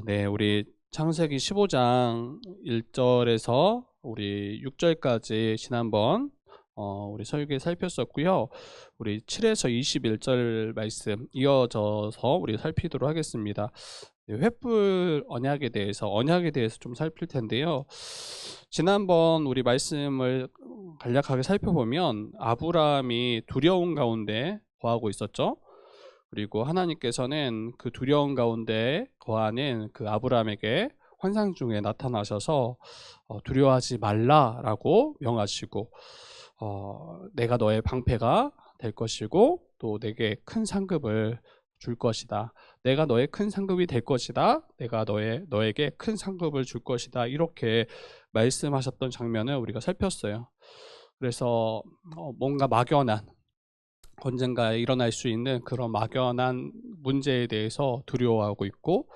네. 우리 창세기 15장 1절에서 우리 6절까지 지난번 우리 설계 살폈었고요. 우리 7에서 21절 말씀 이어져서 우리 살피도록 하겠습니다. 횃불 언약에 대해서 좀 살필 텐데요. 지난번 우리 말씀을 간략하게 살펴보면 아브라함이 두려움 가운데 거하고 있었죠. 그리고 하나님께서는 그 두려움 가운데 거하는 그 아브라함에게 환상 중에 나타나셔서 두려워하지 말라라고 명하시고, 내가 너의 방패가 될 것이고 또 내게 큰 상급을 줄 것이다. 내가 너의 큰 상급이 될 것이다. 내가 너에게 큰 상급을 줄 것이다. 이렇게 말씀하셨던 장면을 우리가 살폈어요. 그래서 뭔가 막연한, 언젠가 일어날 수 있는 그런 막연한 문제에 대해서 두려워하고 있고,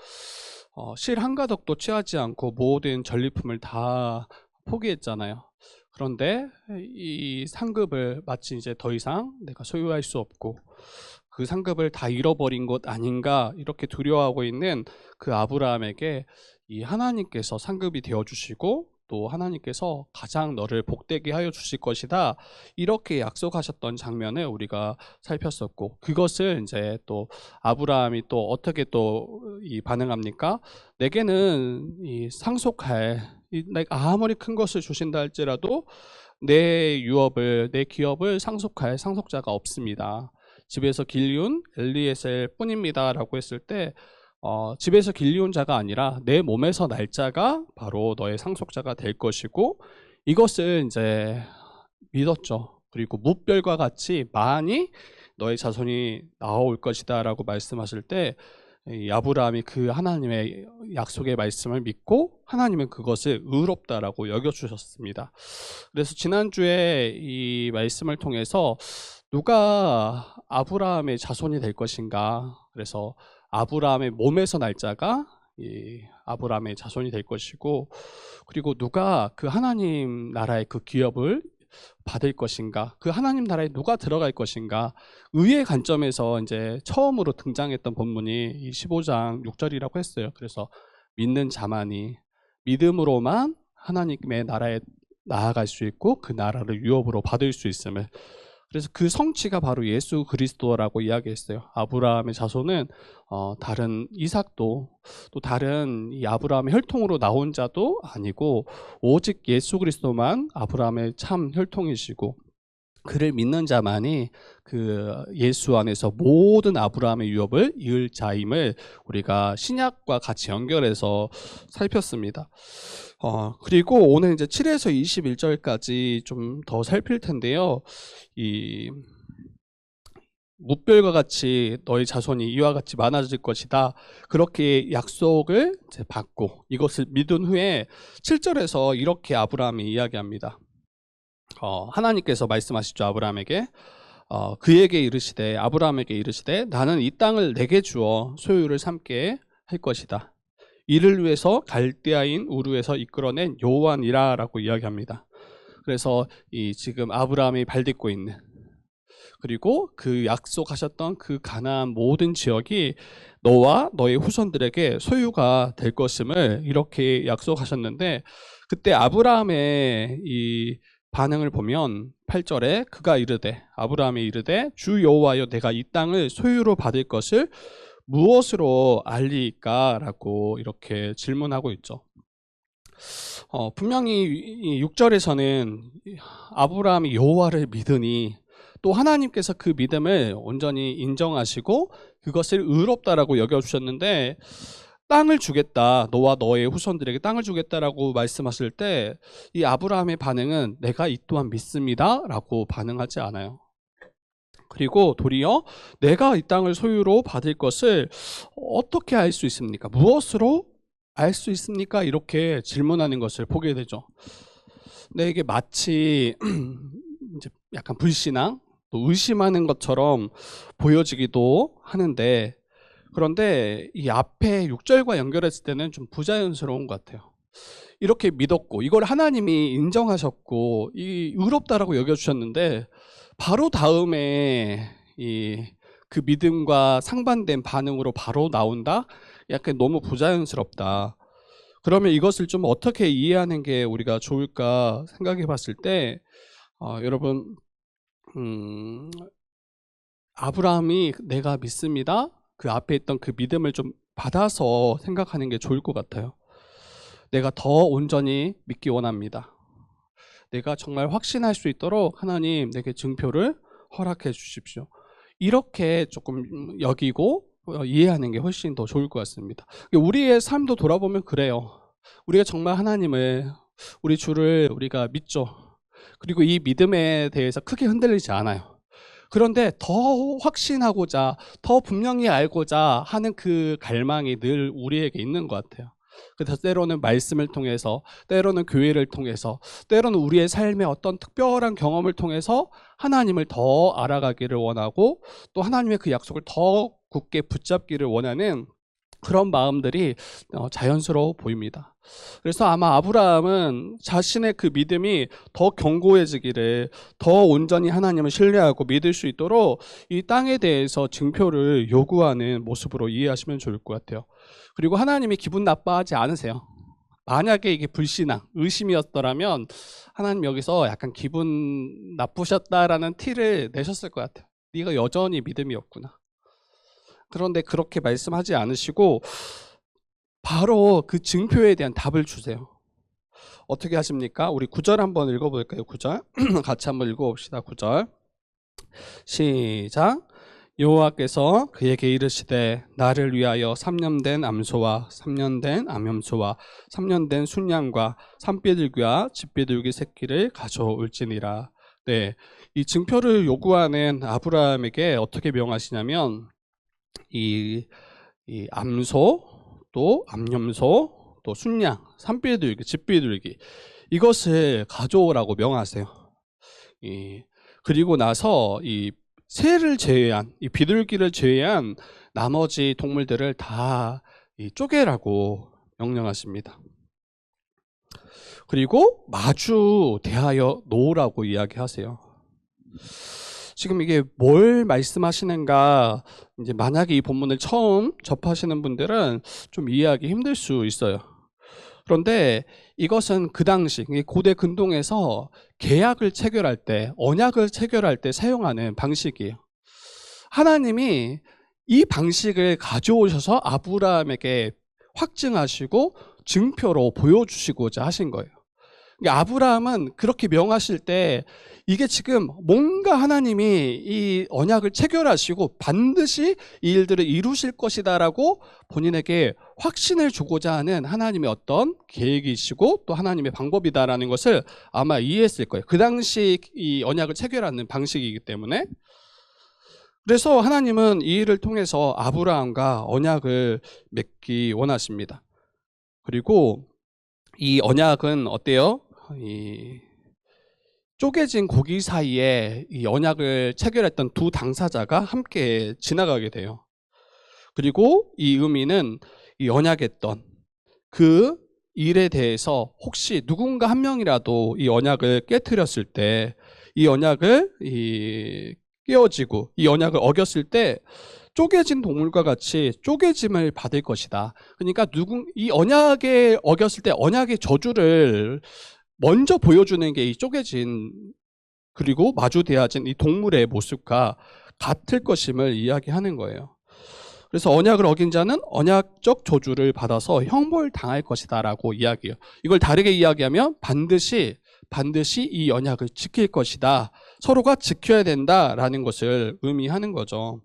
실 한 가닥도 취하지 않고 모든 전리품을 다 포기했잖아요. 그런데 이 상급을 마치 이제 더 이상 내가 소유할 수 없고 그 상급을 다 잃어버린 것 아닌가, 이렇게 두려워하고 있는 그 아브라함에게 이 하나님께서 상급이 되어 주시고 또 하나님께서 가장 너를 복되게 하여 주실 것이다, 이렇게 약속하셨던 장면을 우리가 살폈었고, 그것을 이제 또 아브라함이 또 어떻게 또 이 반응합니까? 내게는 이 상속할, 내가 아무리 큰 것을 주신다 할지라도 내 유업을, 내 기업을 상속할 상속자가 없습니다. 집에서 길리운 엘리에셀 뿐입니다 라고 했을 때, 집에서 길리운 자가 아니라 내 몸에서 날 자가 바로 너의 상속자가 될 것이고, 이것을 이제 믿었죠. 그리고 무별과 같이 많이 너의 자손이 나올 것이다 라고 말씀하실 때, 이 아브라함이 그 하나님의 약속의 말씀을 믿고 하나님은 그것을 의롭다라고 여겨주셨습니다. 그래서 지난주에 이 말씀을 통해서 누가 아브라함의 자손이 될 것인가, 그래서 아브라함의 몸에서 날 자가 이 아브라함의 자손이 될 것이고, 그리고 누가 그 하나님 나라의 그 기업을 받을 것인가, 그 하나님 나라에 누가 들어갈 것인가, 의의 관점에서 이제 처음으로 등장했던 본문이 이 15장 6절이라고 했어요. 그래서 믿는 자만이, 믿음으로만 하나님의 나라에 나아갈 수 있고 그 나라를 유업으로 받을 수 있음을, 그래서 그 성취가 바로 예수 그리스도라고 이야기했어요. 아브라함의 자손은 다른 이삭도 또 다른 이 아브라함의 혈통으로 나온 자도 아니고 오직 예수 그리스도만 아브라함의 참 혈통이시고, 그를 믿는 자만이 그 예수 안에서 모든 아브라함의 유업을 이을 자임을 우리가 신약과 같이 연결해서 살폈습니다. 그리고 오늘 이제 7에서 21절까지 좀 더 살필 텐데요. 이 무별과 같이 너희 자손이 이와 같이 많아질 것이다, 그렇게 약속을 이제 받고 이것을 믿은 후에 7절에서 이렇게 아브라함이 이야기합니다. 하나님께서 말씀하시죠. 아브라함에게 그에게 이르시되, 아브라함에게 이르시되, 나는 이 땅을 내게 주어 소유를 삼게 할 것이다. 이를 위해서 갈대아인 우르에서 이끌어낸 여호와니라 라고 이야기합니다. 그래서 이 지금 아브라함이 발딛고 있는, 그리고 그 약속하셨던 그 가나안 모든 지역이 너와 너의 후손들에게 소유가 될 것임을 이렇게 약속하셨는데, 그때 아브라함의 이 반응을 보면 8절에 그가 이르되, 아브라함이 이르되, 주 여호와여, 내가 이 땅을 소유로 받을 것을 무엇으로 알리까? 라고 이렇게 질문하고 있죠. 분명히 6절에서는 아브라함이 여호와를 믿으니 또 하나님께서 그 믿음을 온전히 인정하시고 그것을 의롭다라고 여겨주셨는데, 땅을 주겠다, 너와 너의 후손들에게 땅을 주겠다라고 말씀하실 때 이 아브라함의 반응은 내가 이 또한 믿습니다 라고 반응하지 않아요. 그리고 도리어 내가 이 땅을 소유로 받을 것을 어떻게 알 수 있습니까? 무엇으로 알 수 있습니까? 이렇게 질문하는 것을 보게 되죠. 근데 이게 마치 이제 약간 불신앙, 또 의심하는 것처럼 보여지기도 하는데, 그런데 이 앞에 6절과 연결했을 때는 좀 부자연스러운 것 같아요. 이렇게 믿었고 이걸 하나님이 인정하셨고 이 의롭다라고 여겨주셨는데, 바로 다음에 이 그 믿음과 상반된 반응으로 바로 나온다? 약간 너무 부자연스럽다. 그러면 이것을 좀 어떻게 이해하는 게 우리가 좋을까 생각해 봤을 때, 여러분, 아브라함이 내가 믿습니다. 그 앞에 있던 그 믿음을 좀 받아서 생각하는 게 좋을 것 같아요. 내가 더 온전히 믿기 원합니다. 내가 정말 확신할 수 있도록 하나님 내게 증표를 허락해 주십시오. 이렇게 조금 여기고 이해하는 게 훨씬 더 좋을 것 같습니다. 우리의 삶도 돌아보면 그래요. 우리가 정말 하나님을, 우리 주를 우리가 믿죠. 그리고 이 믿음에 대해서 크게 흔들리지 않아요. 그런데 더 확신하고자, 더 분명히 알고자 하는 그 갈망이 늘 우리에게 있는 것 같아요. 그래서 때로는 말씀을 통해서, 때로는 교회를 통해서, 때로는 우리의 삶의 어떤 특별한 경험을 통해서 하나님을 더 알아가기를 원하고, 또 하나님의 그 약속을 더 굳게 붙잡기를 원하는 그런 마음들이 자연스러워 보입니다. 그래서 아마 아브라함은 자신의 그 믿음이 더 견고해지기를, 더 온전히 하나님을 신뢰하고 믿을 수 있도록 이 땅에 대해서 증표를 요구하는 모습으로 이해하시면 좋을 것 같아요. 그리고 하나님이 기분 나빠하지 않으세요. 만약에 이게 불신앙, 의심이었더라면 하나님 여기서 약간 기분 나쁘셨다라는 티를 내셨을 것 같아요. 네가 여전히 믿음이 없구나. 그런데 그렇게 말씀하지 않으시고 바로 그 증표에 대한 답을 주세요. 어떻게 하십니까? 우리 9절 한번 읽어볼까요? 9절 같이 한번 읽어봅시다. 9절 시작. 여호와께서 그에게 이르시되 나를 위하여 3년 된 암소와 3년 된 암염소와 3년 된 순양과 산비둘기와 집비둘기 새끼를 가져올지니라. 네, 이 증표를 요구하는 아브라함에게 어떻게 명하시냐면 이 암소, 또 암염소, 또 순양, 산비둘기, 집비둘기 이것을 가져오라고 명하세요. 그리고 나서 이 새를 제외한, 이 비둘기를 제외한 나머지 동물들을 다 쪼개라고 명령하십니다. 그리고 마주 대하여 놓으라고 이야기하세요. 지금 이게 뭘 말씀하시는가, 이제 만약에 이 본문을 처음 접하시는 분들은 좀 이해하기 힘들 수 있어요. 그런데 이것은 그 당시 고대 근동에서 계약을 체결할 때, 언약을 체결할 때 사용하는 방식이에요. 하나님이 이 방식을 가져오셔서 아브라함에게 확증하시고 증표로 보여주시고자 하신 거예요. 그러니까 아브라함은 그렇게 명하실 때 이게 지금 뭔가 하나님이 이 언약을 체결하시고 반드시 이 일들을 이루실 것이다라고 본인에게 확신을 주고자 하는 하나님의 어떤 계획이시고 또 하나님의 방법이다라는 것을 아마 이해했을 거예요. 그 당시 이 언약을 체결하는 방식이기 때문에. 그래서 하나님은 이 일을 통해서 아브라함과 언약을 맺기 원하십니다. 그리고 이 언약은 어때요? 이 쪼개진 고기 사이에 이 언약을 체결했던 두 당사자가 함께 지나가게 돼요. 그리고 이 의미는 이 언약했던 그 일에 대해서 혹시 누군가 한 명이라도 이 언약을 깨트렸을 때, 이 언약을 깨어지고 이 언약을 어겼을 때 쪼개진 동물과 같이 쪼개짐을 받을 것이다. 그러니까 이 언약에 어겼을 때 언약의 저주를 먼저 보여주는 게 이 쪼개진, 그리고 마주대하진 이 동물의 모습과 같을 것임을 이야기하는 거예요. 그래서 언약을 어긴 자는 언약적 저주를 받아서 형벌 당할 것이다 라고 이야기해요. 이걸 다르게 이야기하면 반드시 이 언약을 지킬 것이다, 서로가 지켜야 된다라는 것을 의미하는 거죠.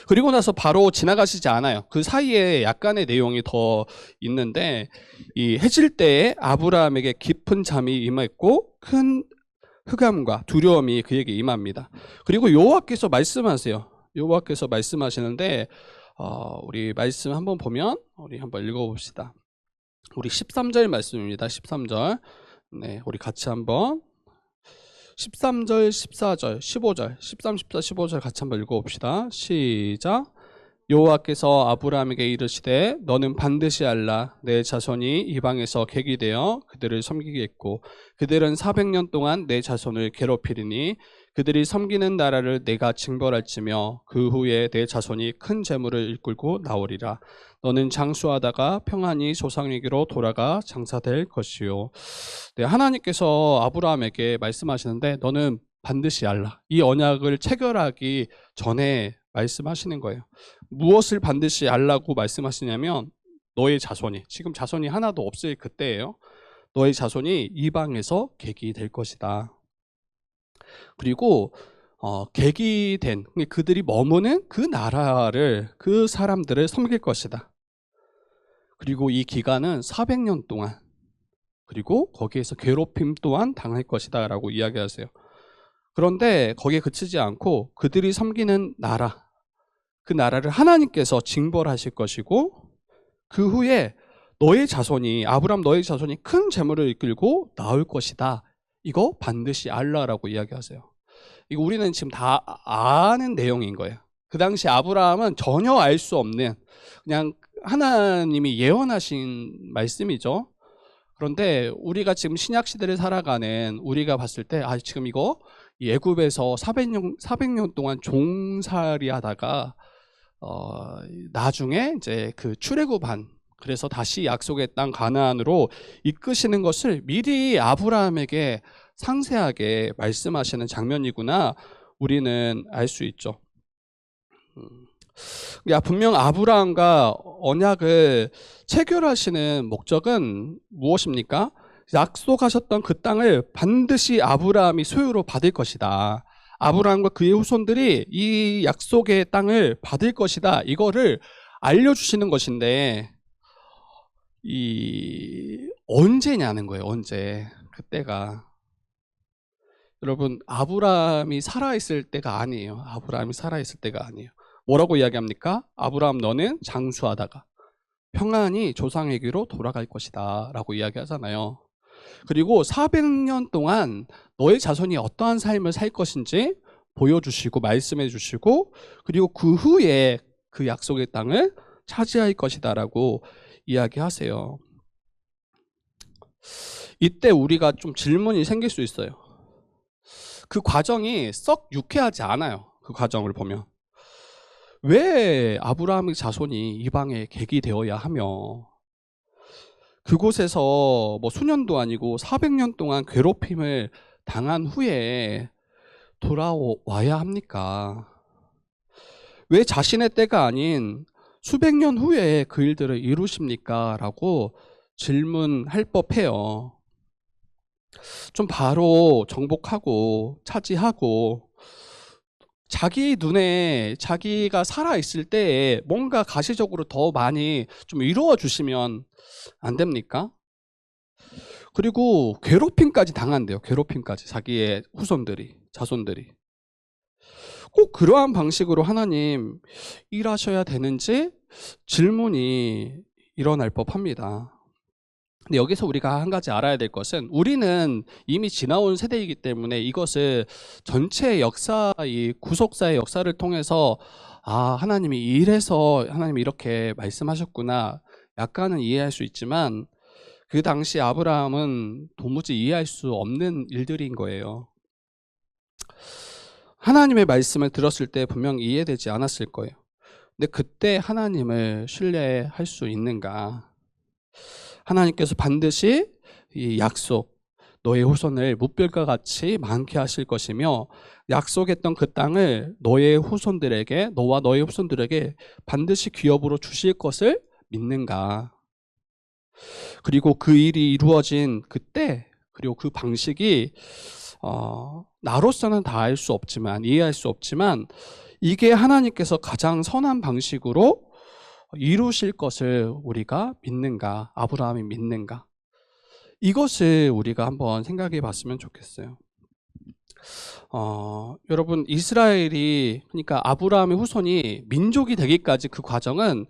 그리고 나서 바로 지나가시지 않아요. 그 사이에 약간의 내용이 더 있는데, 이 해질 때에 아브라함에게 깊은 잠이 임했고 큰 흑암과 두려움이 그에게 임합니다. 그리고 여호와께서 말씀하세요. 여호와께서 말씀하시는데 우리 말씀 한번 보면 우리 한번 읽어봅시다. 우리 13절 말씀입니다. 13절. 네, 우리 같이 한번 13절, 14절, 15절, 13, 14, 15절 같이 한번 읽어봅시다. 시작. 여호와께서 아브라함에게 이르시되 너는 반드시 알라. 내 자손이 이방에서 객이 되어 그들을 섬기겠고 그들은 400년 동안 내 자손을 괴롭히리니 그들이 섬기는 나라를 내가 징벌할지며 그 후에 내 자손이 큰 재물을 이끌고 나오리라. 너는 장수하다가 평안히 조상에게로 돌아가 장사될 것이요. 네, 하나님께서 아브라함에게 말씀하시는데 너는 반드시 알라. 이 언약을 체결하기 전에 말씀하시는 거예요. 무엇을 반드시 알라고 말씀하시냐면 너의 자손이, 지금 자손이 하나도 없을 그때예요. 너의 자손이 이방에서 객이 될 것이다. 그리고 객이 된 그들이 머무는 그 나라를, 그 사람들을 섬길 것이다. 그리고 이 기간은 400년 동안, 그리고 거기에서 괴롭힘 또한 당할 것이다 라고 이야기하세요. 그런데 거기에 그치지 않고 그들이 섬기는 나라, 그 나라를 하나님께서 징벌하실 것이고 그 후에 너의 자손이, 아브라함 너의 자손이 큰 재물을 이끌고 나올 것이다. 이거 반드시 알라라고 이야기하세요. 이거 우리는 지금 다 아는 내용인 거예요. 그 당시 아브라함은 전혀 알 수 없는, 그냥 하나님이 예언하신 말씀이죠. 그런데 우리가 지금 신약 시대를 살아가는 우리가 봤을 때 지금 이거 애굽에서 400년 동안 종살이 하다가 나중에 이제 그 출애굽한, 그래서 다시 약속의 땅 가나안으로 이끄시는 것을 미리 아브라함에게 상세하게 말씀하시는 장면이구나 우리는 알 수 있죠. 분명 아브라함과 언약을 체결하시는 목적은 무엇입니까? 약속하셨던 그 땅을 반드시 아브라함이 소유로 받을 것이다. 아브라함과 그의 후손들이 이 약속의 땅을 받을 것이다. 이거를 알려주시는 것인데 언제냐는 거예요. 언제? 그때가. 여러분, 아브라함이 살아있을 때가 아니에요. 아브라함이 살아있을 때가 아니에요. 뭐라고 이야기합니까? 아브라함 너는 장수하다가 평안히 조상에게로 돌아갈 것이다 라고 이야기하잖아요. 그리고 400년 동안 너의 자손이 어떠한 삶을 살 것인지 보여주시고 말씀해 주시고, 그리고 그 후에 그 약속의 땅을 차지할 것이다 라고 이야기하세요. 이때 우리가 좀 질문이 생길 수 있어요. 그 과정이 썩 유쾌하지 않아요. 그 과정을 보면 왜 아브라함의 자손이 이방에 객이 되어야 하며 그곳에서 뭐 수년도 아니고 400년 동안 괴롭힘을 당한 후에 돌아와야 합니까? 왜 자신의 때가 아닌 수백 년 후에 그 일들을 이루십니까? 라고 질문할 법해요. 좀 바로 정복하고 차지하고 자기 눈에 자기가 살아있을 때에 뭔가 가시적으로 더 많이 좀 이루어 주시면 안 됩니까? 그리고 괴롭힘까지 당한대요. 괴롭힘까지, 자기의 후손들이, 자손들이. 꼭 그러한 방식으로 하나님 일하셔야 되는지 질문이 일어날 법합니다. 근데 여기서 우리가 한 가지 알아야 될 것은 우리는 이미 지나온 세대이기 때문에 이것을 전체 역사, 이 구속사의 역사를 통해서 하나님이 이래서 하나님이 이렇게 말씀하셨구나 약간은 이해할 수 있지만 그 당시 아브라함은 도무지 이해할 수 없는 일들인 거예요. 하나님의 말씀을 들었을 때 분명 이해되지 않았을 거예요. 근데 그때 하나님을 신뢰할 수 있는가? 하나님께서 반드시 이 약속, 너의 후손을 무별과 같이 많게 하실 것이며 약속했던 그 땅을 너의 후손들에게, 너와 너의 후손들에게 반드시 기업으로 주실 것을 믿는가? 그리고 그 일이 이루어진 그때, 그리고 그 방식이 나로서는 다 알 수 없지만, 이해할 수 없지만 이게 하나님께서 가장 선한 방식으로 이루실 것을 우리가 믿는가, 아브라함이 믿는가, 이것을 우리가 한번 생각해 봤으면 좋겠어요. 여러분, 이스라엘이, 그러니까 아브라함의 후손이 민족이 되기까지 그 과정은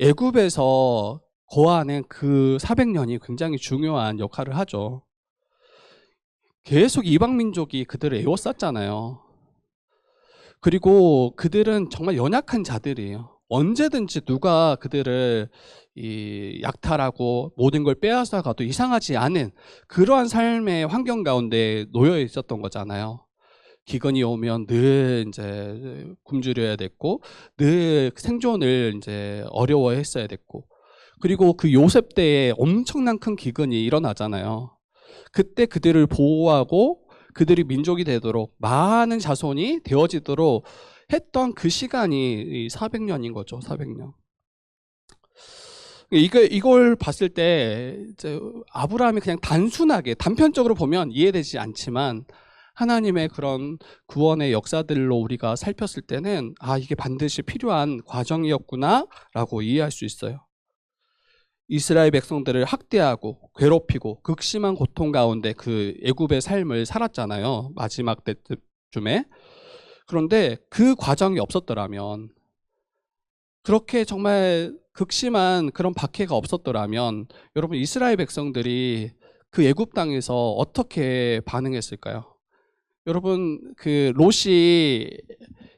애굽에서 거하는 그 400년이 굉장히 중요한 역할을 하죠. 계속 이방 민족이 그들을 에워쌌잖아요. 그리고 그들은 정말 연약한 자들이에요. 언제든지 누가 그들을 약탈하고 모든 걸 빼앗아 가도 이상하지 않은 그러한 삶의 환경 가운데 놓여 있었던 거잖아요. 기근이 오면 늘 이제 굶주려야 됐고, 늘 생존을 이제 어려워했어야 됐고, 그리고 그 요셉 때에 엄청난 큰 기근이 일어나잖아요. 그때 그들을 보호하고 그들이 민족이 되도록 많은 자손이 되어지도록 했던 그 시간이 400년인 거죠. 400년. 이걸 봤을 때 이제 아브라함이 그냥 단순하게 단편적으로 보면 이해되지 않지만, 하나님의 그런 구원의 역사들로 우리가 살폈을 때는 이게 반드시 필요한 과정이었구나라고 이해할 수 있어요. 이스라엘 백성들을 학대하고 괴롭히고 극심한 고통 가운데 그 애굽의 삶을 살았잖아요. 마지막 때쯤에. 그런데 그 과정이 없었더라면, 그렇게 정말 극심한 그런 박해가 없었더라면 여러분, 이스라엘 백성들이 그 애굽 땅에서 어떻게 반응했을까요? 여러분, 그 롯이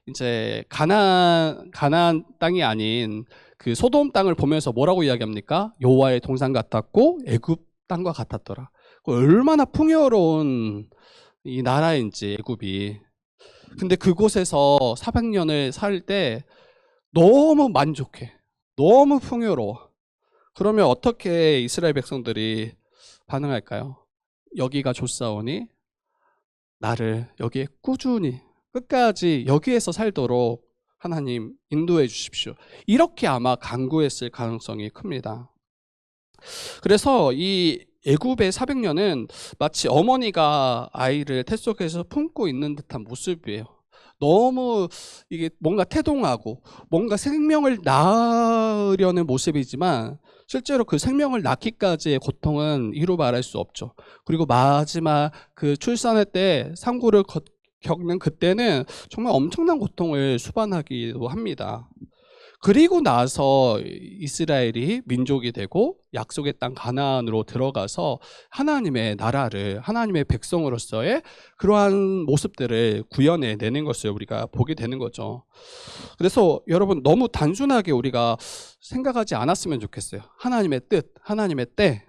이제 가나안 땅이 아닌 그 소돔 땅을 보면서 뭐라고 이야기합니까? 여호와의 동산 같았고 애굽 땅과 같았더라. 얼마나 풍요로운 이 나라인지 애굽이. 근데 그곳에서 400년을 살 때 너무 만족해. 너무 풍요로워. 그러면 어떻게 이스라엘 백성들이 반응할까요? 여기가 좋사오니 나를 여기에 꾸준히 끝까지 여기에서 살도록 하나님 인도해 주십시오. 이렇게 아마 간구했을 가능성이 큽니다. 그래서 이 애굽의 400년은 마치 어머니가 아이를 태 속에서 품고 있는 듯한 모습이에요. 너무 이게 뭔가 태동하고 뭔가 생명을 낳으려는 모습이지만 실제로 그 생명을 낳기까지의 고통은 이루 말할 수 없죠. 그리고 마지막 그 출산할 때 상고를 겪는 그때는 정말 엄청난 고통을 수반하기도 합니다. 그리고 나서 이스라엘이 민족이 되고 약속의 땅 가나안으로 들어가서 하나님의 나라를, 하나님의 백성으로서의 그러한 모습들을 구현해내는 것을 우리가 보게 되는 거죠. 그래서 여러분, 너무 단순하게 우리가 생각하지 않았으면 좋겠어요. 하나님의 뜻, 하나님의 때,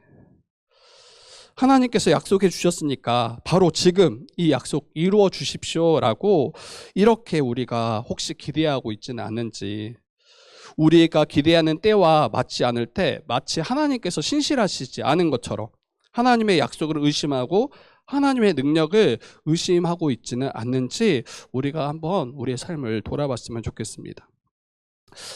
하나님께서 약속해 주셨으니까 바로 지금 이 약속 이루어 주십시오라고 이렇게 우리가 혹시 기대하고 있지는 않는지, 우리가 기대하는 때와 맞지 않을 때 마치 하나님께서 신실하시지 않은 것처럼 하나님의 약속을 의심하고 하나님의 능력을 의심하고 있지는 않는지 우리가 한번 우리의 삶을 돌아봤으면 좋겠습니다.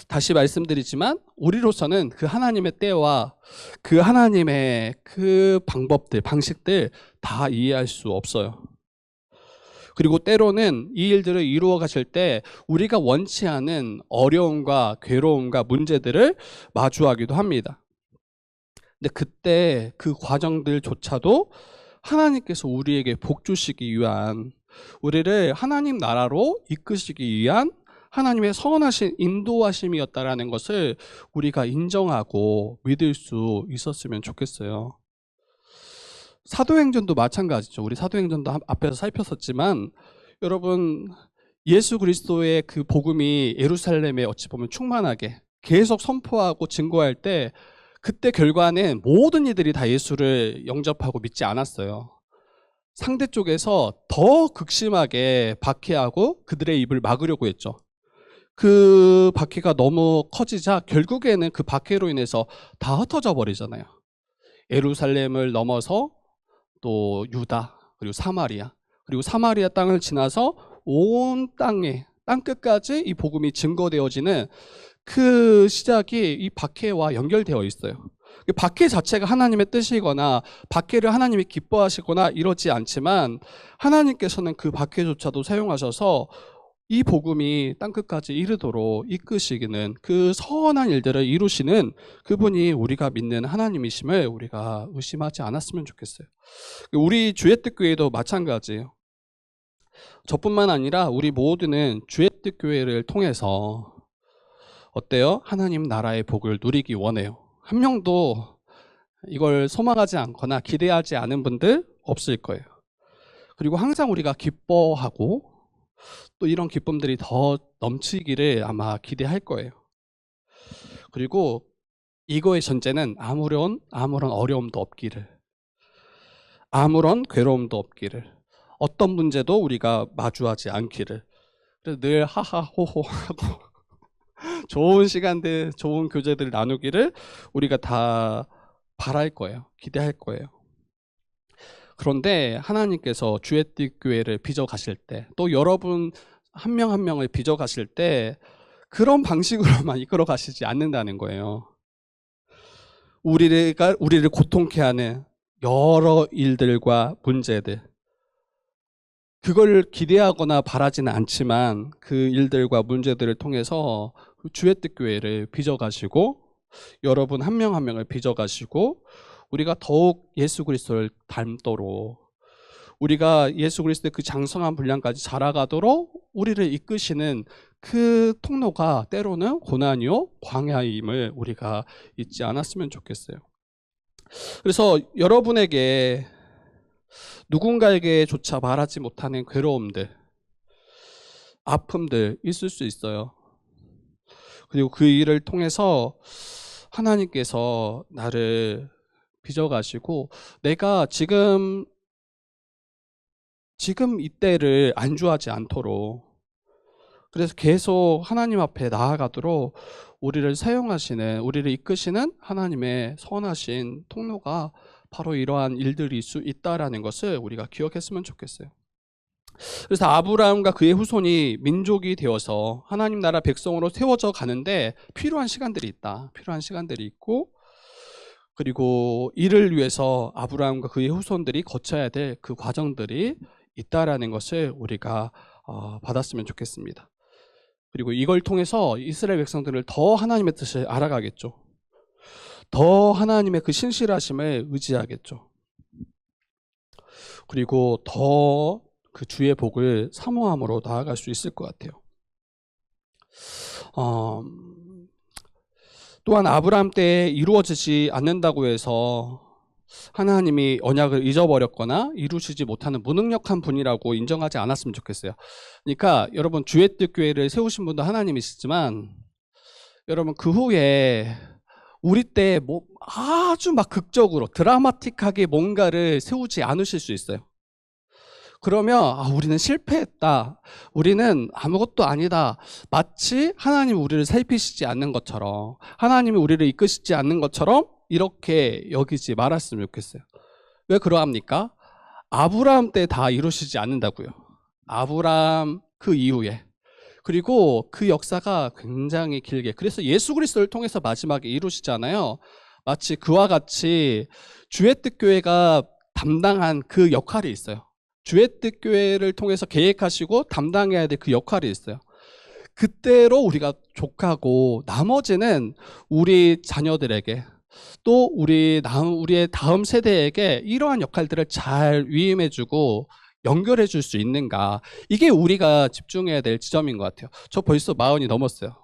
다시 말씀드리지만 우리로서는 그 하나님의 때와 그 하나님의 그 방법들, 방식들 다 이해할 수 없어요. 그리고 때로는 이 일들을 이루어 가실 때 우리가 원치 않은 어려움과 괴로움과 문제들을 마주하기도 합니다. 근데 그때 그 과정들조차도 하나님께서 우리에게 복 주시기 위한, 우리를 하나님 나라로 이끄시기 위한 하나님의 선하신 인도하심이었다라는 것을 우리가 인정하고 믿을 수 있었으면 좋겠어요. 사도행전도 마찬가지죠. 우리 사도행전도 앞에서 살폈었지만 여러분, 예수 그리스도의 그 복음이 예루살렘에 어찌 보면 충만하게 계속 선포하고 증거할 때 그때 결과는 모든 이들이 다 예수를 영접하고 믿지 않았어요. 상대 쪽에서 더 극심하게 박해하고 그들의 입을 막으려고 했죠. 그 박해가 너무 커지자 결국에는 그 박해로 인해서 다 흩어져 버리잖아요. 예루살렘을 넘어서 또 유다, 그리고 사마리아, 그리고 사마리아 땅을 지나서 온 땅에, 땅끝까지 이 복음이 증거되어지는 그 시작이 이 박해와 연결되어 있어요. 박해 자체가 하나님의 뜻이거나 박해를 하나님이 기뻐하시거나 이러지 않지만 하나님께서는 그 박해조차도 사용하셔서 이 복음이 땅끝까지 이르도록 이끄시기는, 그 선한 일들을 이루시는 그분이 우리가 믿는 하나님이심을 우리가 의심하지 않았으면 좋겠어요. 우리 주의 뜻 교회도 마찬가지예요. 저뿐만 아니라 우리 모두는 주의 뜻 교회를 통해서 어때요? 하나님 나라의 복을 누리기 원해요. 한 명도 이걸 소망하지 않거나 기대하지 않은 분들 없을 거예요. 그리고 항상 우리가 기뻐하고 또 이런 기쁨들이 더 넘치기를 아마 기대할 거예요. 그리고 이거의 전제는 아무런 어려움도 없기를, 아무런 괴로움도 없기를. 어떤 문제도 우리가 마주하지 않기를. 그래서 늘 하하호호 하고 좋은 시간들, 좋은 교제들 나누기를 우리가 다 바랄 거예요. 기대할 거예요. 그런데 하나님께서 주의 뜻 교회를 빚어 가실 때, 또 여러분 한 명 한 명을 빚어 가실 때 그런 방식으로만 이끌어 가시지 않는다는 거예요. 우리를 고통케 하는 여러 일들과 문제들, 그걸 기대하거나 바라지는 않지만 그 일들과 문제들을 통해서 주의 뜻 교회를 빚어 가시고, 여러분 한 명 한 명을 빚어 가시고, 우리가 더욱 예수 그리스도를 닮도록, 우리가 예수 그리스도의 그 장성한 분량까지 자라가도록 우리를 이끄시는 그 통로가 때로는 고난이요 광야임을 우리가 잊지 않았으면 좋겠어요. 그래서 여러분에게 누군가에게조차 말하지 못하는 괴로움들, 아픔들 있을 수 있어요. 그리고 그 일을 통해서 하나님께서 나를 빚어가시고, 내가 지금 이때를 안주하지 않도록, 그래서 계속 하나님 앞에 나아가도록 우리를 사용하시는, 우리를 이끄시는 하나님의 선하신 통로가 바로 이러한 일들일 수 있다라는 것을 우리가 기억했으면 좋겠어요. 그래서 아브라함과 그의 후손이 민족이 되어서 하나님 나라 백성으로 세워져 가는데 필요한 시간들이 있다. 필요한 시간들이 있고, 그리고 이를 위해서 아브라함과 그의 후손들이 거쳐야 될 그 과정들이 있다라는 것을 우리가 받았으면 좋겠습니다. 그리고 이걸 통해서 이스라엘 백성들을 더 하나님의 뜻을 알아가겠죠. 더 하나님의 그 신실하심을 의지하겠죠. 그리고 더 그 주의 복을 사모함으로 나아갈 수 있을 것 같아요. 또한 아브라함 때에 이루어지지 않는다고 해서 하나님이 언약을 잊어버렸거나 이루시지 못하는 무능력한 분이라고 인정하지 않았으면 좋겠어요. 그러니까 여러분, 주의 뜻 교회를 세우신 분도 하나님이시지만, 여러분 그 후에 우리 때 뭐 아주 막 극적으로 드라마틱하게 뭔가를 세우지 않으실 수 있어요. 그러면 우리는 실패했다, 우리는 아무것도 아니다, 마치 하나님이 우리를 살피시지 않는 것처럼, 하나님이 우리를 이끄시지 않는 것처럼 이렇게 여기지 말았으면 좋겠어요. 왜 그러합니까? 아브라함 때 다 이루시지 않는다고요. 아브라함 그 이후에, 그리고 그 역사가 굉장히 길게, 그래서 예수 그리스도를 통해서 마지막에 이루시잖아요. 마치 그와 같이 주의 뜻 교회가 담당한 그 역할이 있어요. 주의 뜻 교회를 통해서 계획하시고 담당해야 될 그 역할이 있어요. 그때로 우리가 족하고, 나머지는 우리 자녀들에게, 또 우리의 다음 세대에게 이러한 역할들을 잘 위임해주고 연결해 줄 수 있는가, 이게 우리가 집중해야 될 지점인 것 같아요. 저 벌써 40이 넘었어요.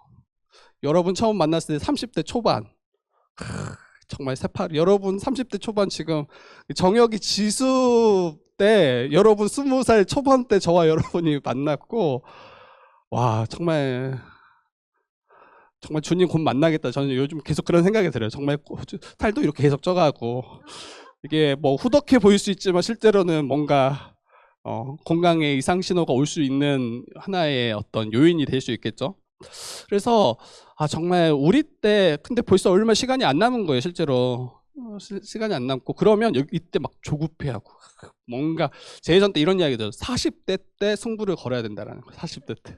여러분 처음 만났을 때 30대 초반, 정말 새파리. 여러분 30대 초반, 지금 정혁이 지수 때 여러분 20살 초반 때 저와 여러분이 만났고, 와, 정말 주님 곧 만나겠다. 저는 요즘 계속 그런 생각이 들어요. 정말 살도 이렇게 계속 쪄가고, 이게 뭐 후덕해 보일 수 있지만 실제로는 뭔가 건강에 이상 신호가 올 수 있는 하나의 어떤 요인이 될 수 있겠죠. 그래서 정말 우리 때, 근데 벌써 얼마 시간이 안 남은 거예요. 실제로 시간이 안 남고, 그러면 이때 막 조급해하고, 뭔가 제 예전 때 이런 이야기 들어요. 40대 때 승부를 걸어야 된다라는 거예요. 40대 때.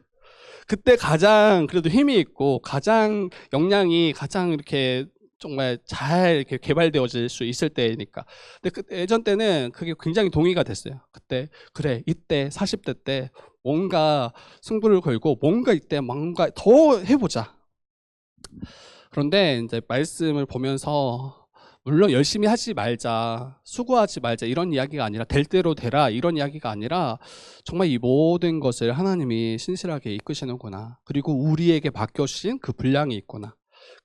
그때 가장 그래도 힘이 있고, 가장 역량이 가장 이렇게 정말 잘 이렇게 개발되어질 수 있을 때니까. 근데 예전 때는 그게 굉장히 동의가 됐어요. 그때 그래, 이때 40대 때 뭔가 승부를 걸고, 뭔가 이때 뭔가 더 해보자. 그런데 이제 말씀을 보면서, 물론 열심히 하지 말자, 수고하지 말자 이런 이야기가 아니라, 될 대로 되라 이런 이야기가 아니라, 정말 이 모든 것을 하나님이 신실하게 이끄시는구나, 그리고 우리에게 맡겨주신 그 분량이 있구나,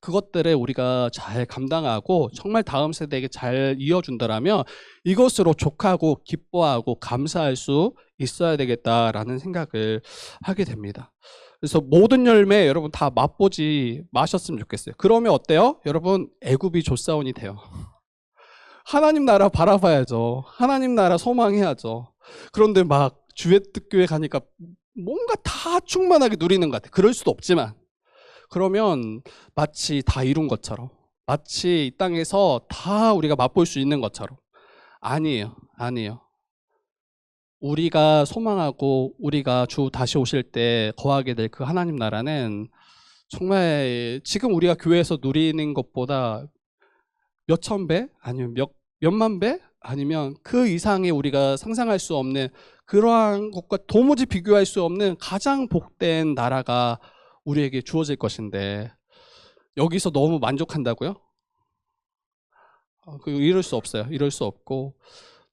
그것들을 우리가 잘 감당하고 정말 다음 세대에게 잘 이어준다라면 이것으로 족하고 기뻐하고 감사할 수 있어야 되겠다라는 생각을 하게 됩니다. 그래서 모든 열매 여러분 다 맛보지 마셨으면 좋겠어요. 그러면 어때요? 여러분, 애굽이 조사원이 돼요. 하나님 나라 바라봐야죠. 하나님 나라 소망해야죠. 그런데 막 주회특교회 가니까 뭔가 다 충만하게 누리는 것 같아. 그럴 수도 없지만, 그러면 마치 다 이룬 것처럼, 마치 이 땅에서 다 우리가 맛볼 수 있는 것처럼. 아니에요. 아니에요. 우리가 소망하고 우리가 주 다시 오실 때 거하게 될 그 하나님 나라는 정말 지금 우리가 교회에서 누리는 것보다 몇천 배? 아니면 몇만 배? 아니면 그 이상의 우리가 상상할 수 없는 그러한 것과 도무지 비교할 수 없는 가장 복된 나라가 우리에게 주어질 것인데, 여기서 너무 만족한다고요? 이럴 수 없어요. 이럴 수 없고,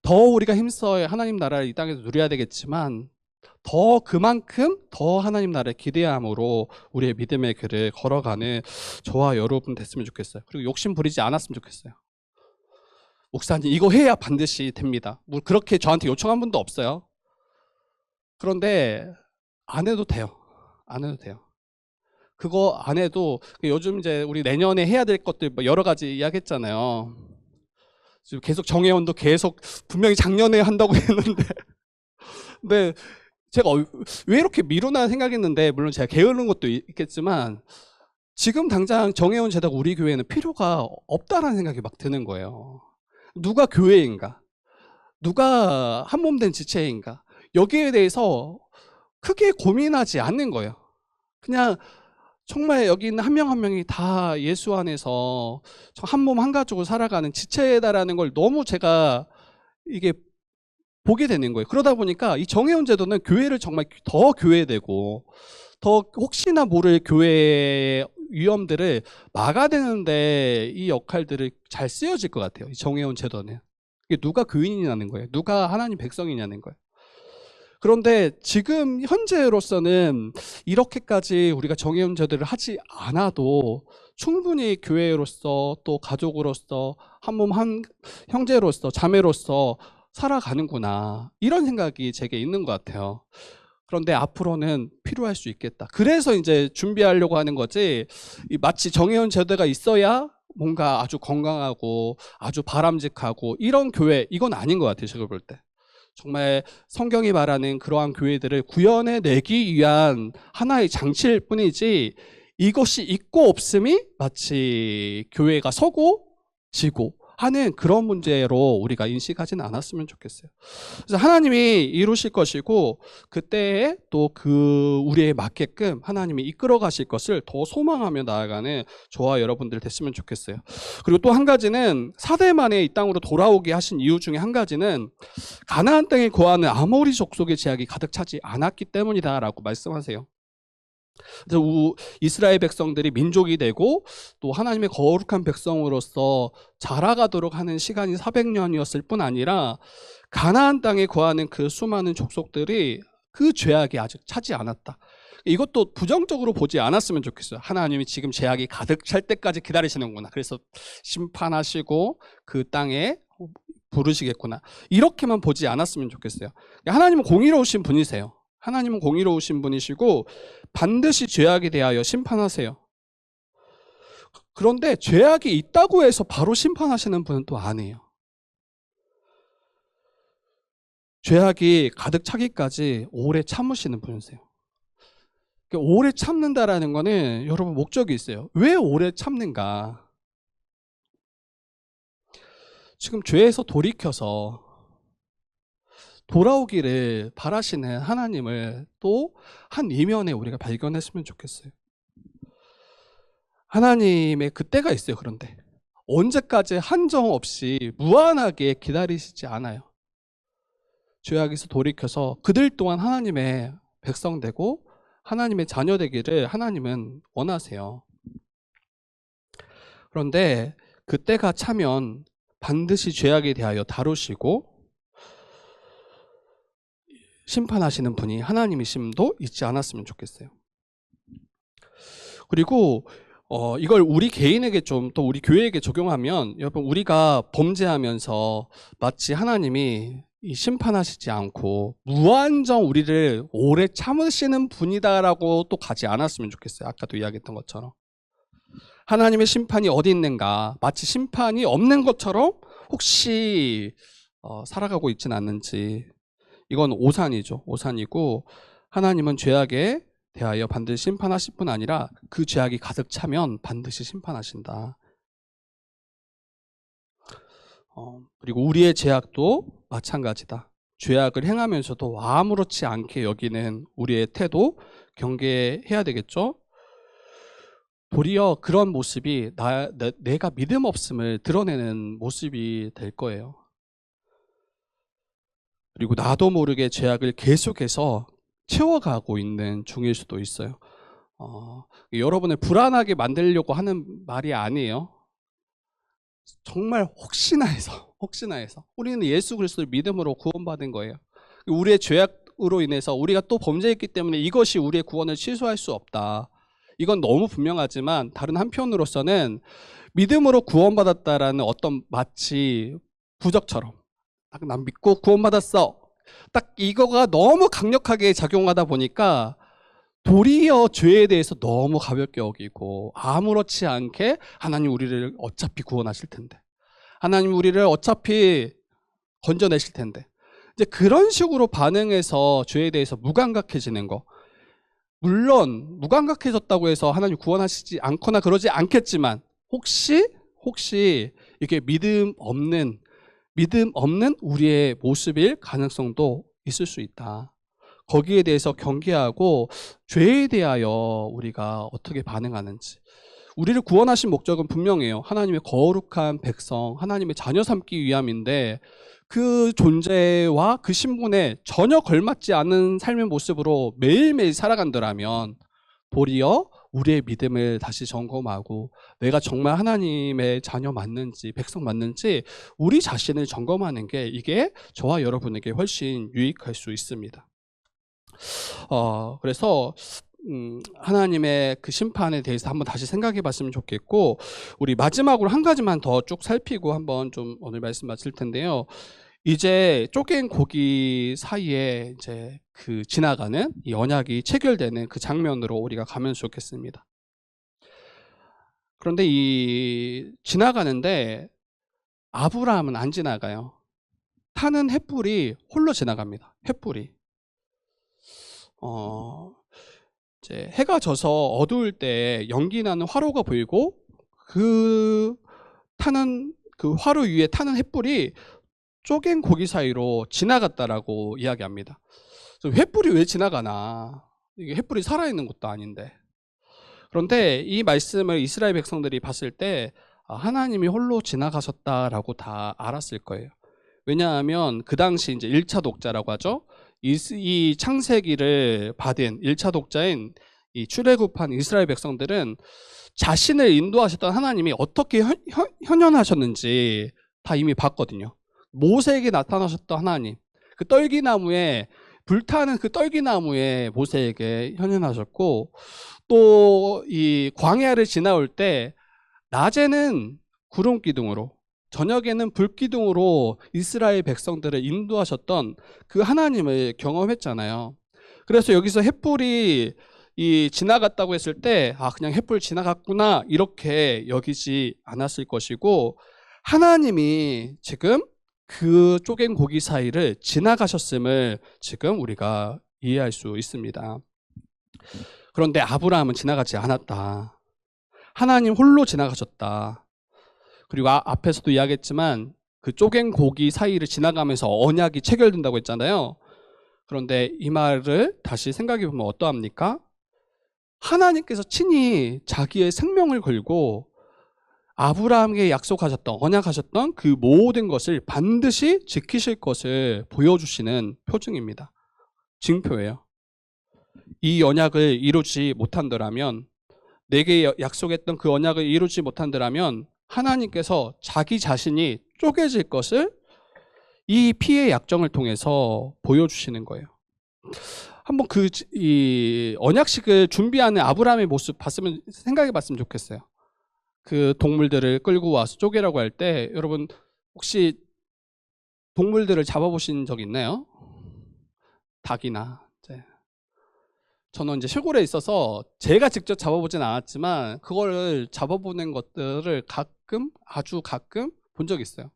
더 우리가 힘써야 하나님 나라를 이 땅에서 누려야 되겠지만, 더 그만큼 더 하나님 나라를 기대함으로 우리의 믿음의 길을 걸어가는 저와 여러분 됐으면 좋겠어요. 그리고 욕심 부리지 않았으면 좋겠어요. 목사님 이거 해야 반드시 됩니다. 뭐 그렇게 저한테 요청한 분도 없어요. 그런데 안 해도 돼요. 안 해도 돼요. 그거 안 해도 요즘 이제 우리 내년에 해야 될 것들 여러 가지 이야기했잖아요. 지금 계속 정혜원도 계속 분명히 작년에 한다고 했는데 근데 제가 왜 이렇게 미루나 생각했는데, 물론 제가 게으른 것도 있겠지만 지금 당장 정혜원 제다가 우리 교회에는 필요가 없다라는 생각이 막 드는 거예요. 누가 교회인가? 누가 한몸된 지체인가? 여기에 대해서 크게 고민하지 않는 거예요. 그냥 정말 여기 있는 한 명 한 명이 다 예수 안에서 한 몸 한 가족으로 살아가는 지체다라는 걸 너무 제가 이게 보게 되는 거예요. 그러다 보니까 이 정혜원 제도는 교회를 정말 더 교회되고, 더 혹시나 모를 교회의 위험들을 막아내는데 이 역할들을 잘 쓰여질 것 같아요. 이 정혜원 제도는. 이게 누가 교인이냐는 거예요. 누가 하나님 백성이냐는 거예요. 그런데 지금 현재로서는 이렇게까지 우리가 정혜원 제도를 하지 않아도 충분히 교회로서 또 가족으로서 한 몸 한 형제로서 자매로서 살아가는구나, 이런 생각이 제게 있는 것 같아요. 그런데 앞으로는 필요할 수 있겠다. 그래서 이제 준비하려고 하는 거지, 마치 정혜원 제도가 있어야 뭔가 아주 건강하고 아주 바람직하고 이런 교회, 이건 아닌 것 같아요. 제가 볼 때 정말 성경이 말하는 그러한 교회들을 구현해내기 위한 하나의 장치일 뿐이지, 이것이 있고 없음이 마치 교회가 서고 지고 하는 그런 문제로 우리가 인식하지는 않았으면 좋겠어요. 그래서 하나님이 이루실 것이고, 그때에 또 그 우리에 맞게끔 하나님이 이끌어 가실 것을 더 소망하며 나아가는 저와 여러분들 됐으면 좋겠어요. 그리고 또 한 가지는 4대 만에 이 땅으로 돌아오게 하신 이유 중에 한 가지는 가나안 땅에 거하는 아모리 족속의 제약이 가득 차지 않았기 때문이다라고 말씀하세요. 그래서 이스라엘 백성들이 민족이 되고 또 하나님의 거룩한 백성으로서 자라가도록 하는 시간이 400년이었을 뿐 아니라, 가나안 땅에 거하는 그 수많은 족속들이 그 죄악이 아직 차지 않았다. 이것도 부정적으로 보지 않았으면 좋겠어요. 하나님이 지금 죄악이 가득 찰 때까지 기다리시는구나, 그래서 심판하시고 그 땅에 부르시겠구나, 이렇게만 보지 않았으면 좋겠어요. 하나님은 공의로우신 분이세요. 하나님은 공의로우신 분이시고 반드시 죄악에 대하여 심판하세요. 그런데 죄악이 있다고 해서 바로 심판하시는 분은 또 아니에요. 죄악이 가득 차기까지 오래 참으시는 분이세요. 오래 참는다라는 거는 여러분 목적이 있어요. 왜 오래 참는가? 지금 죄에서 돌이켜서 돌아오기를 바라시는 하나님을 또 한 이면에 우리가 발견했으면 좋겠어요. 하나님의 그때가 있어요. 그런데 언제까지 한정 없이 무한하게 기다리시지 않아요. 죄악에서 돌이켜서 그들 또한 하나님의 백성 되고 하나님의 자녀 되기를 하나님은 원하세요. 그런데 그때가 차면 반드시 죄악에 대하여 다루시고 심판하시는 분이 하나님이심도 잊지 않았으면 좋겠어요. 그리고 이걸 우리 개인에게 좀, 또 우리 교회에게 적용하면, 여러분 우리가 범죄하면서 마치 하나님이 심판하시지 않고 무한정 우리를 오래 참으시는 분이다라고 또 가지 않았으면 좋겠어요. 아까도 이야기했던 것처럼 하나님의 심판이 어디 있는가, 마치 심판이 없는 것처럼 혹시 살아가고 있지는 않는지, 이건 오산이죠. 오산이고 하나님은 죄악에 대하여 반드시 심판하실 뿐 아니라 그 죄악이 가득 차면 반드시 심판하신다. 그리고 우리의 죄악도 마찬가지다. 죄악을 행하면서도 아무렇지 않게 여기는 우리의 태도 경계해야 되겠죠. 도리어 그런 모습이 내가 믿음 없음을 드러내는 모습이 될 거예요. 그리고 나도 모르게 죄악을 계속해서 채워가고 있는 중일 수도 있어요. 여러분을 불안하게 만들려고 하는 말이 아니에요. 정말 혹시나 해서 우리는 예수 그리스도를 믿음으로 구원받은 거예요. 우리의 죄악으로 인해서 우리가 또 범죄했기 때문에 이것이 우리의 구원을 취소할 수 없다. 이건 너무 분명하지만 다른 한편으로서는 믿음으로 구원받았다라는 어떤 마치 부적처럼 딱 난 믿고 구원받았어. 딱 이거가 너무 강력하게 작용하다 보니까 도리어 죄에 대해서 너무 가볍게 여기고 아무렇지 않게 하나님 우리를 어차피 구원하실 텐데, 하나님 우리를 어차피 건져내실 텐데, 이제 그런 식으로 반응해서 죄에 대해서 무감각해지는 거. 물론 무감각해졌다고 해서 하나님 구원하시지 않거나 그러지 않겠지만 혹시 이게 믿음 없는 우리의 모습일 가능성도 있을 수 있다. 거기에 대해서 경계하고 죄에 대하여 우리가 어떻게 반응하는지. 우리를 구원하신 목적은 분명해요. 하나님의 거룩한 백성, 하나님의 자녀 삼기 위함인데 그 존재와 그 신분에 전혀 걸맞지 않은 삶의 모습으로 매일매일 살아간다면 도리어 우리의 믿음을 다시 점검하고 내가 정말 하나님의 자녀 맞는지 백성 맞는지 우리 자신을 점검하는 게 이게 저와 여러분에게 훨씬 유익할 수 있습니다. 그래서 하나님의 그 심판에 대해서 한번 다시 생각해 봤으면 좋겠고, 우리 마지막으로 한 가지만 더 쭉 살피고 한번 좀 오늘 말씀 마칠 텐데요. 이제 쪼갠 고기 사이에 이제 그 지나가는 이 언약이 체결되는 그 장면으로 우리가 가면 좋겠습니다. 그런데 이 지나가는데 아브라함은 안 지나가요. 타는 횃불이 홀로 지나갑니다. 횃불이. 이제 해가 져서 어두울 때 연기 나는 화로가 보이고 그 화로 위에 타는 횃불이 쪼갠 고기 사이로 지나갔다라고 이야기합니다. 횃불이 왜 지나가나? 이게 횃불이 살아있는 것도 아닌데. 그런데 이 말씀을 이스라엘 백성들이 봤을 때 하나님이 홀로 지나가셨다라고 다 알았을 거예요. 왜냐하면 그 당시 이제 1차 독자라고 하죠. 이 창세기를 받은 1차 독자인 이 출애굽한 이스라엘 백성들은 자신을 인도하셨던 하나님이 어떻게 현현하셨는지 다 이미 봤거든요. 모세에게 나타나셨던 하나님, 그 떨기나무에 불타는 그 떨기나무에 모세에게 현현하셨고, 또 이 광야를 지나올 때 낮에는 구름 기둥으로 저녁에는 불 기둥으로 이스라엘 백성들을 인도하셨던 그 하나님을 경험했잖아요. 그래서 여기서 횃불이 지나갔다고 했을 때 그냥 횃불 지나갔구나 이렇게 여기지 않았을 것이고, 하나님이 지금 그 쪼갠 고기 사이를 지나가셨음을 지금 우리가 이해할 수 있습니다. 그런데 아브라함은 지나가지 않았다. 하나님 홀로 지나가셨다. 그리고 앞에서도 이야기했지만 그 쪼갠 고기 사이를 지나가면서 언약이 체결된다고 했잖아요. 그런데 이 말을 다시 생각해 보면 어떠합니까? 하나님께서 친히 자기의 생명을 걸고 아브라함에게 약속하셨던, 언약하셨던 그 모든 것을 반드시 지키실 것을 보여주시는 표징입니다. 징표예요. 이 언약을 이루지 못한다면, 내게 약속했던 그 언약을 이루지 못한다면 하나님께서 자기 자신이 쪼개질 것을 이 피의 약정을 통해서 보여주시는 거예요. 한번 이 언약식을 준비하는 아브라함의 모습 생각해 봤으면 좋겠어요. 그 동물들을 끌고 와서 쪼개라고 할 때 여러분 혹시 동물들을 잡아보신 적 있나요? 닭이나. 저는 이제 시골에 있어서 제가 직접 잡아보진 않았지만 그걸 잡아보는 것들을 아주 가끔 본 적이 있어요.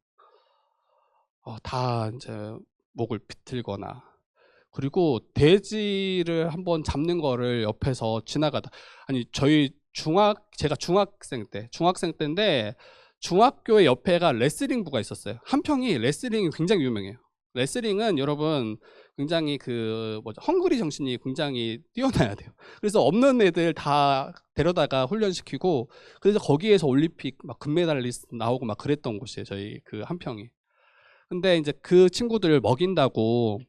다 이제 목을 비틀거나 그리고 돼지를 한번 잡는 거를 옆에서 지나가다, 아니 저희 제가 중학생 때인데 중학교의 옆에가 레슬링부가 있었어요. 한평이 레슬링이 굉장히 유명해요. 레슬링은 여러분 굉장히 헝그리 정신이 굉장히 뛰어나야 돼요. 그래서 없는 애들 다 데려다가 훈련시키고, 그래서 거기에서 올림픽 막 금메달리스트 나오고 막 그랬던 곳이에요, 저희 그 한평이. 근데 이제 그 친구들을 먹인다고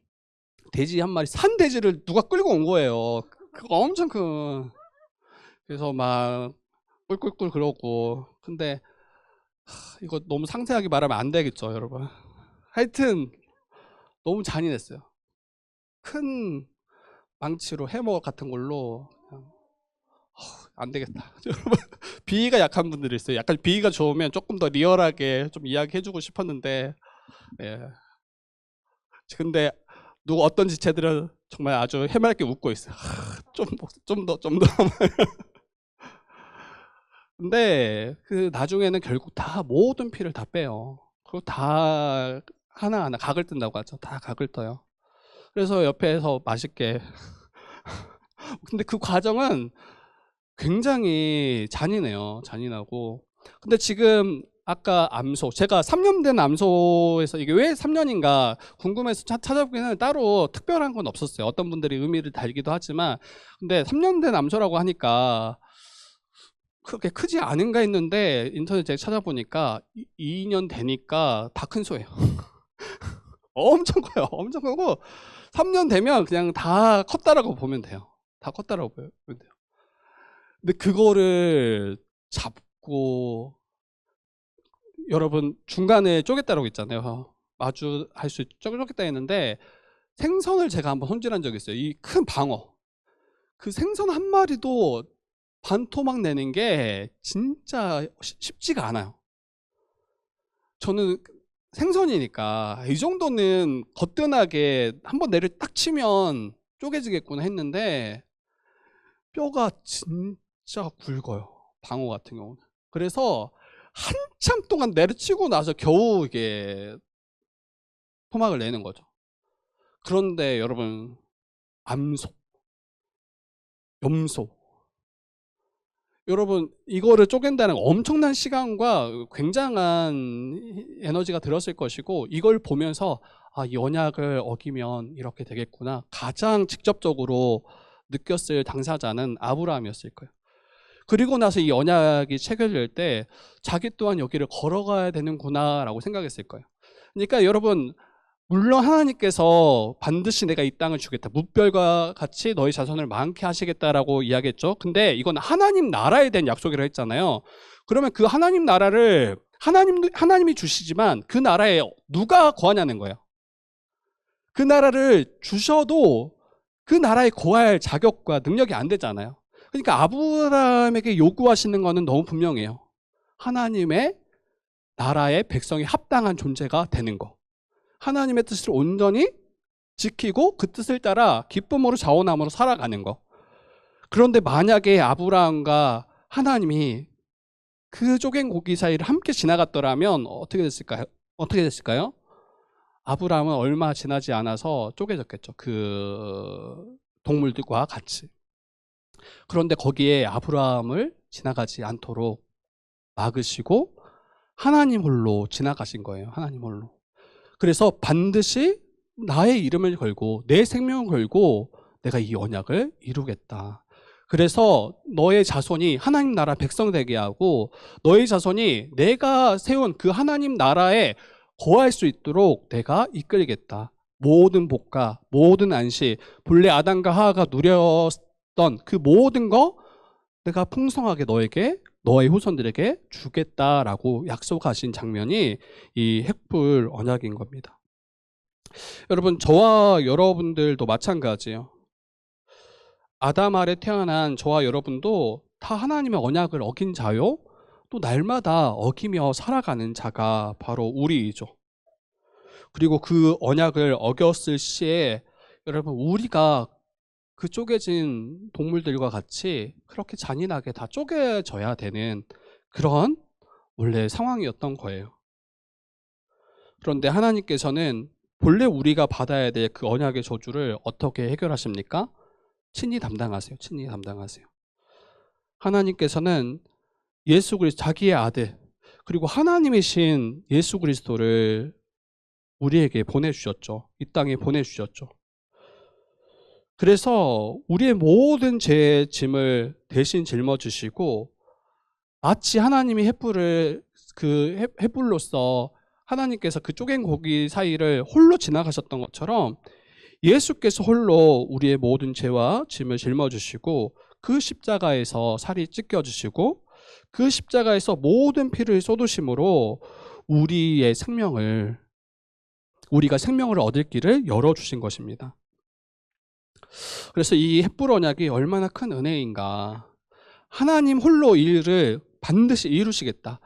돼지 한 마리, 산 돼지를 누가 끌고 온 거예요. 그거 엄청 그래서 막 꿀꿀꿀 그러고. 근데 이거 너무 상세하게 말하면 안 되겠죠, 여러분. 하여튼 너무 잔인했어요. 큰 망치로 해머 같은 걸로 그냥, 안 되겠다. 여러분, 비위가 약한 분들이 있어요. 약간 비위가 좋으면 조금 더 리얼하게 좀 이야기해주고 싶었는데, 예. 근데 어떤 지체들은 정말 아주 해맑게 웃고 있어요. 좀 더. 근데 그 나중에는 결국 다 모든 피를 다 빼요. 그리고 다 하나하나 각을 뜬다고 하죠. 다 각을 떠요. 그래서 옆에서 맛있게. 근데 그 과정은 굉장히 잔인해요. 잔인하고. 근데 지금 아까 암소, 제가 3년 된 암소에서 이게 왜 3년인가 궁금해서 찾아보기는 따로 특별한 건 없었어요. 어떤 분들이 의미를 달기도 하지만, 근데 3년 된 암소라고 하니까 그렇게 크지 않은가 했는데 인터넷에 찾아보니까 2년 되니까 다 큰 소예요. 엄청 커요. 엄청 크고 3년 되면 그냥 다 컸다라고 보면 돼요. 다 컸다라고 보면 돼요. 근데 그거를 잡고, 여러분 중간에 쪼갰다라고 있잖아요. 마주할 수 쪼갰다 했는데, 생선을 제가 한번 손질한 적이 있어요. 이 큰 방어, 그 생선 한 마리도 반토막 내는 게 진짜 쉽지가 않아요. 저는 생선이니까 이 정도는 거뜬하게 한번 내를 딱 치면 쪼개지겠구나 했는데, 뼈가 진짜 굵어요, 방어 같은 경우는. 그래서 한참 동안 내려치고 나서 겨우 이게 토막을 내는 거죠. 그런데 여러분, 암소, 염소, 여러분 이거를 쪼갠다는 엄청난 시간과 굉장한 에너지가 들었을 것이고, 이걸 보면서 이 언약을 어기면 이렇게 되겠구나 가장 직접적으로 느꼈을 당사자는 아브라함이었을 거예요. 그리고 나서 이 언약이 체결될 때 자기 또한 여기를 걸어가야 되는구나 라고 생각했을 거예요. 그러니까 여러분, 물론 하나님께서 반드시 내가 이 땅을 주겠다, 무별과 같이 너희 자손을 많게 하시겠다라고 이야기했죠. 근데 이건 하나님 나라에 대한 약속이라고 했잖아요. 그러면 그 하나님 나라를 하나님이 주시지만 그 나라에 누가 거하냐는 거예요. 그 나라를 주셔도 그 나라에 거할 자격과 능력이 안 되잖아요. 그러니까 아브라함에게 요구하시는 거는 너무 분명해요. 하나님의 나라의 백성이 합당한 존재가 되는 거, 하나님의 뜻을 온전히 지키고 그 뜻을 따라 기쁨으로 자원함으로 살아가는 거. 그런데 만약에 아브라함과 하나님이 그 쪼갠 고기 사이를 함께 지나갔더라면 어떻게 됐을까요? 아브라함은 얼마 지나지 않아서 쪼개졌겠죠, 그 동물들과 같이. 그런데 거기에 아브라함을 지나가지 않도록 막으시고 하나님 홀로 지나가신 거예요. 하나님 홀로. 그래서 반드시 나의 이름을 걸고 내 생명을 걸고 내가 이 언약을 이루겠다. 그래서 너의 자손이 하나님 나라 백성 되게 하고, 너의 자손이 내가 세운 그 하나님 나라에 거할 수 있도록 내가 이끌겠다. 모든 복과 모든 안식, 본래 아담과 하와가 누렸던 그 모든 거 내가 풍성하게 너에게, 너의 후손들에게 주겠다라고 약속하신 장면이 이 헷불 언약인 겁니다. 여러분, 저와 여러분들도 마찬가지예요. 아담 아래 태어난 저와 여러분도 다 하나님의 언약을 어긴 자요, 또 날마다 어기며 살아가는 자가 바로 우리이죠. 그리고 그 언약을 어겼을 시에 여러분, 우리가 그 쪼개진 동물들과 같이 그렇게 잔인하게 다 쪼개져야 되는 그런 원래 상황이었던 거예요. 그런데 하나님께서는 본래 우리가 받아야 될 그 언약의 저주를 어떻게 해결하십니까? 친히 담당하세요. 친히 담당하세요. 하나님께서는 예수 그리스도 자기의 아들 그리고 하나님이신 예수 그리스도를 우리에게 보내주셨죠. 이 땅에 보내주셨죠. 그래서 우리의 모든 죄의 짐을 대신 짊어지시고 마치 하나님이 횃불로서 하나님께서 그 쪼갠 고기 사이를 홀로 지나가셨던 것처럼 예수께서 홀로 우리의 모든 죄와 짐을 짊어지시고 그 십자가에서 살이 찢겨지시고 그 십자가에서 모든 피를 쏟으심으로 우리가 생명을 얻을 길을 열어주신 것입니다. 그래서 이 횃불 언약이 얼마나 큰 은혜인가. 하나님 홀로 일을 반드시 이루시겠다.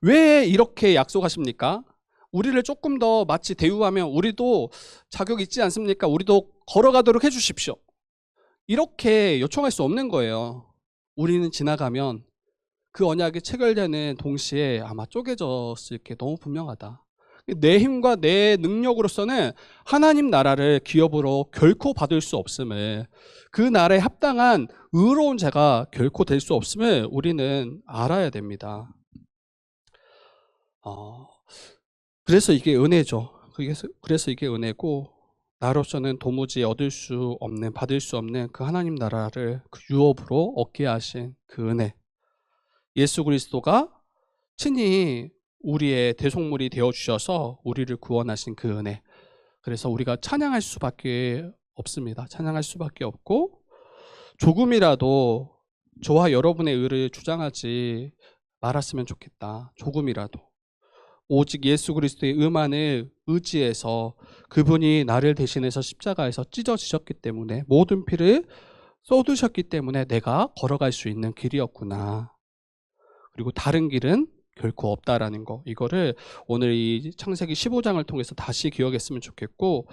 왜 이렇게 약속하십니까? 우리를 조금 더 마치 대우하면 우리도 자격 있지 않습니까? 우리도 걸어가도록 해주십시오. 이렇게 요청할 수 없는 거예요. 우리는 지나가면 그 언약이 체결되는 동시에 아마 쪼개졌을 게 너무 분명하다. 내 힘과 내 능력으로서는 하나님 나라를 기업으로 결코 받을 수 없음을, 그 나라에 합당한 의로운 자가 결코 될 수 없음을 우리는 알아야 됩니다. 그래서 이게 은혜죠. 그래서 이게 은혜고, 나로서는 도무지 받을 수 없는 그 하나님 나라를 그 유업으로 얻게 하신 그 은혜. 예수 그리스도가 친히 우리의 대속물이 되어주셔서 우리를 구원하신 그 은혜. 그래서 우리가 찬양할 수밖에 없습니다. 찬양할 수밖에 없고, 조금이라도 저와 여러분의 의를 주장하지 말았으면 좋겠다. 조금이라도. 오직 예수 그리스도의 의만을 의지해서 그분이 나를 대신해서 십자가에서 찢어지셨기 때문에, 모든 피를 쏟으셨기 때문에 내가 걸어갈 수 있는 길이었구나. 그리고 다른 길은 결코 없다라는 거, 이거를 오늘 이 창세기 15장을 통해서 다시 기억했으면 좋겠고,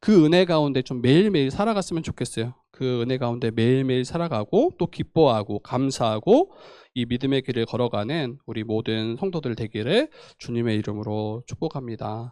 그 은혜 가운데 좀 매일매일 살아갔으면 좋겠어요. 그 은혜 가운데 매일매일 살아가고 또 기뻐하고 감사하고 이 믿음의 길을 걸어가는 우리 모든 성도들 되기를 주님의 이름으로 축복합니다.